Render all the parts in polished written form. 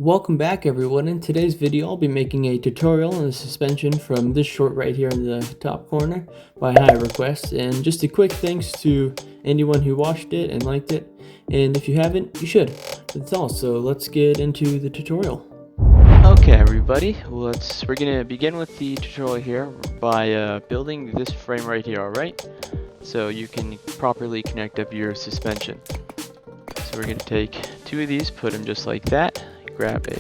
Welcome back everyone. In today's video I'll be making a tutorial on the suspension from this short right here in the top corner by high request, and just a quick thanks to anyone who watched it and liked it, and if you haven't you should. That's all, so let's get into the tutorial. Okay everybody, we're gonna begin with the tutorial here by building this frame right here, alright? So you can properly connect up your suspension. So we're gonna take two of these, put them just like that, grab a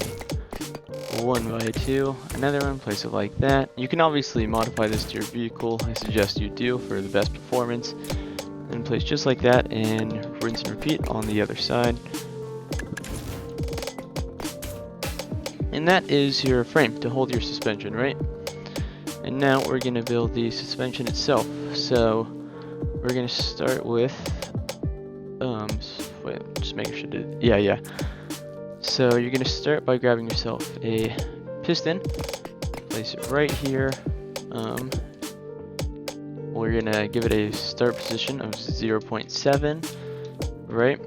1x2, another one, place it like that. You can obviously modify this to your vehicle, I suggest you do for the best performance. And place just like that and rinse and repeat on the other side. And that is your frame to hold your suspension, right? And now we're going to build the suspension itself. So we're going to start with, wait, just making sure to, yeah. So you're going to start by grabbing yourself a piston, place it right here. We're going to give it a start position of 0.7, right?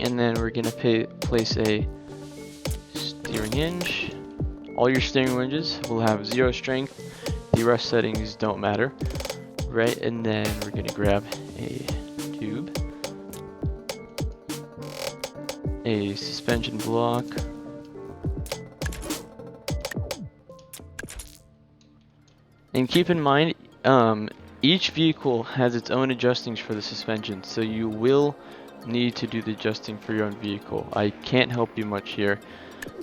And then we're going to place a steering hinge. All your steering hinges will have 0 strength. The rest settings don't matter, right? And then we're going to grab a tube, a suspension block, and keep in mind each vehicle has its own adjustings for the suspension, so you will need to do the adjusting for your own vehicle. I can't help you much here,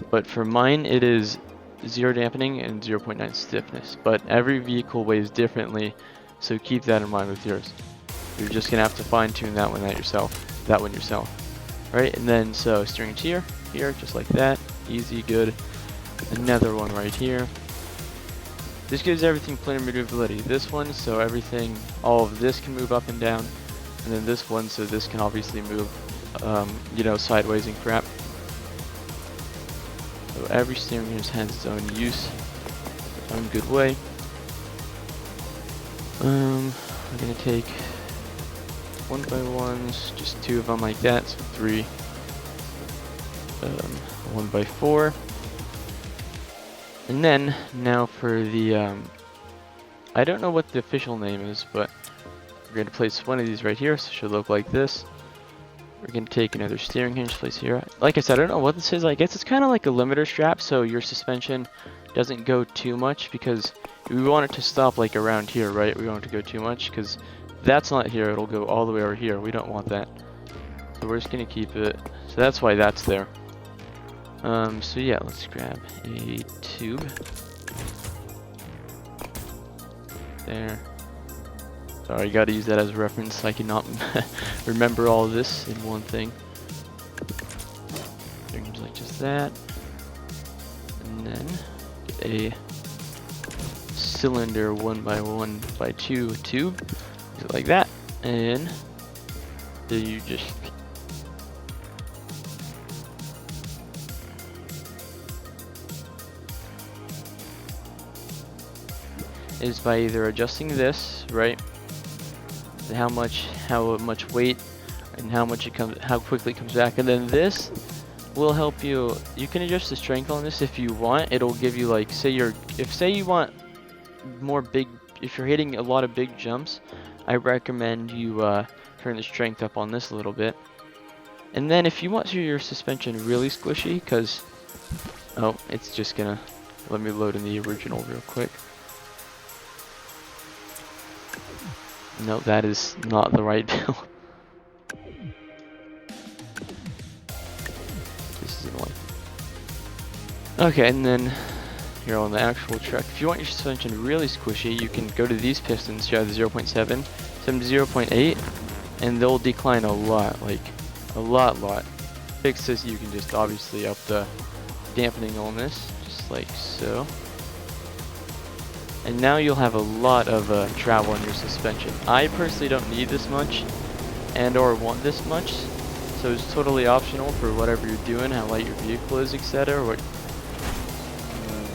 but for mine it is 0 dampening and 0.9 stiffness, but every vehicle weighs differently, so keep that in mind with yours. You're just gonna have to fine tune that one yourself. Right, and then so steering here, just like that, easy, good. Another one right here. This gives everything planar maneuverability. This one, so everything, all of this can move up and down, and then this one, so this can obviously move, sideways and crap. So every steering hinge has its own use, its own good way. We're gonna take 1x1s, just 2 of them like that, so 3. 1x4. And then now for the I don't know what the official name is, but we're going to place one of these right here, so it should look like this. We're going to take another steering hinge, place here. Like I said, I don't know what this is. I guess it's kind of like a limiter strap, so your suspension doesn't go too much, because we want it to stop like around here, right? We don't want it to go too much, because that's not here. It'll go all the way over here. We don't want that. So we're just going to keep it. So that's why that's there. So yeah, let's grab a tube. There. Sorry, I gotta use that as a reference. I cannot remember all of this in one thing. Things like just that. And then get a cylinder 1x1x2 tube. Like that. And then you just is by either adjusting this, right, how much weight and how quickly it comes back, and then this will help you. You can adjust the strength on this if you want. It'll give you, like, say you want more if you're hitting a lot of big jumps, I recommend you turn the strength up on this a little bit. And then if you want your suspension really squishy, because it's just gonna let me load in the original real quick. No, that is not the right build. This is annoying. Okay, and then here on the actual truck, if you want your suspension really squishy, you can go to these pistons. You have the 0.7, 7 to 0.8, and they'll decline a lot, like a lot. Fix this, you can just obviously up the dampening on this, just like so. And now you'll have a lot of travel in your suspension. I personally don't need this much or want this much, so it's totally optional for whatever you're doing, how light your vehicle is, etc.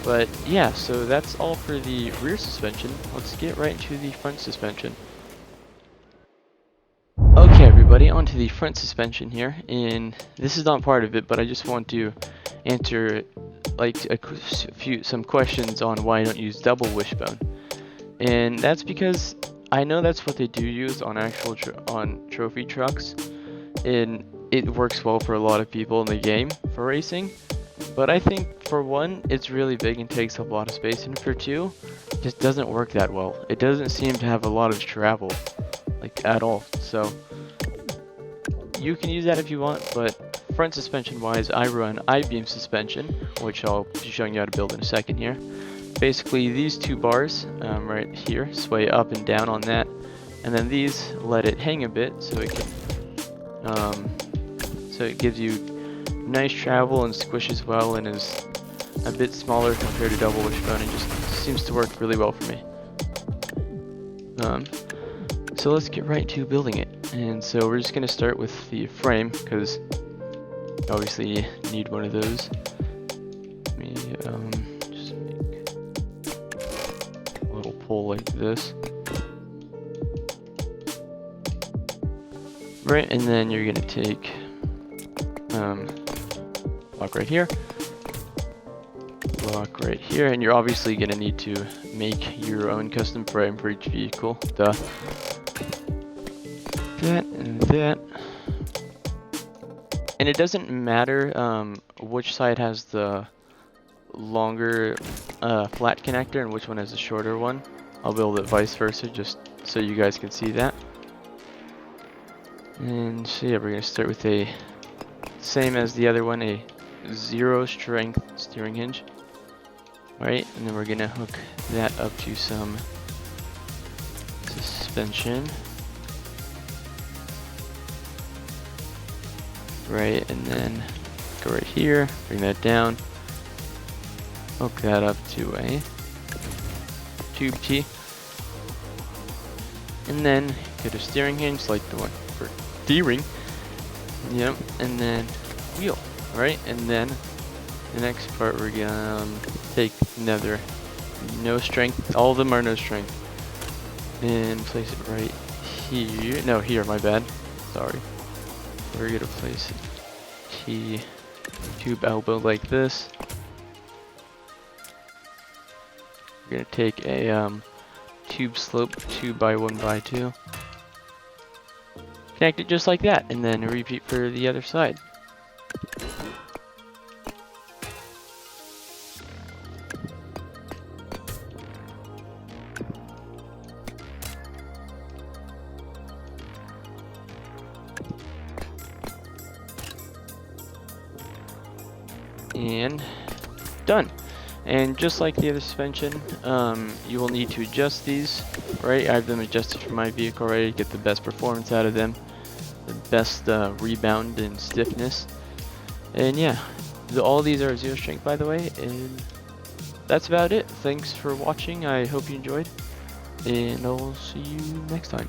But yeah, so that's all for the rear suspension. Let's get right into the front suspension. Okay everybody. everybody, onto the front suspension here, and this is not part of it, but I just want to answer like some questions on why I don't use double wishbone. And that's because I know that's what they do use on actual on trophy trucks, and it works well for a lot of people in the game for racing. But I think for one, it's really big and takes up a lot of space, and for two, it just doesn't work that well. It doesn't seem to have a lot of travel, like at all. So you can use that if you want, but front suspension wise, I run I-beam suspension, which I'll be showing you how to build in a second here. Basically, these two bars right here sway up and down on that, and then these let it hang a bit so it can so it gives you nice travel and squishes well, and is a bit smaller compared to double wishbone, and just seems to work really well for me. So let's get right to building it. And so we're just gonna start with the frame, because obviously you need one of those. Let me just make a little pole like this. Right, and then you're gonna take block right here, block right here, and you're obviously gonna need to make your own custom frame for each vehicle. Duh. That and that. And it doesn't matter which side has the longer flat connector and which one has the shorter one. I'll build it vice versa just so you guys can see that. And so yeah, we're gonna start with a same as the other one, a 0 strength steering hinge. Alright, and then we're gonna hook that up to some suspension. Right, and then go right here, bring that down, hook that up to a tube T, and then get a steering hinge like the one for D-ring. Yep, and then wheel. Right, and then the next part we're gonna take another no strength, all of them are no strength, and place it right here. No, here, my bad. Sorry. We're gonna place a T tube elbow like this. We're gonna take a tube slope 2x1x2. Connect it just like that, and then repeat for the other side. And done. And just like the other suspension, you will need to adjust these, right? I have them adjusted for my vehicle already to get the best performance out of them, the best rebound and stiffness. And yeah, all these are 0 strength, by the way, and that's about it. Thanks for watching. I hope you enjoyed, and I'll see you next time.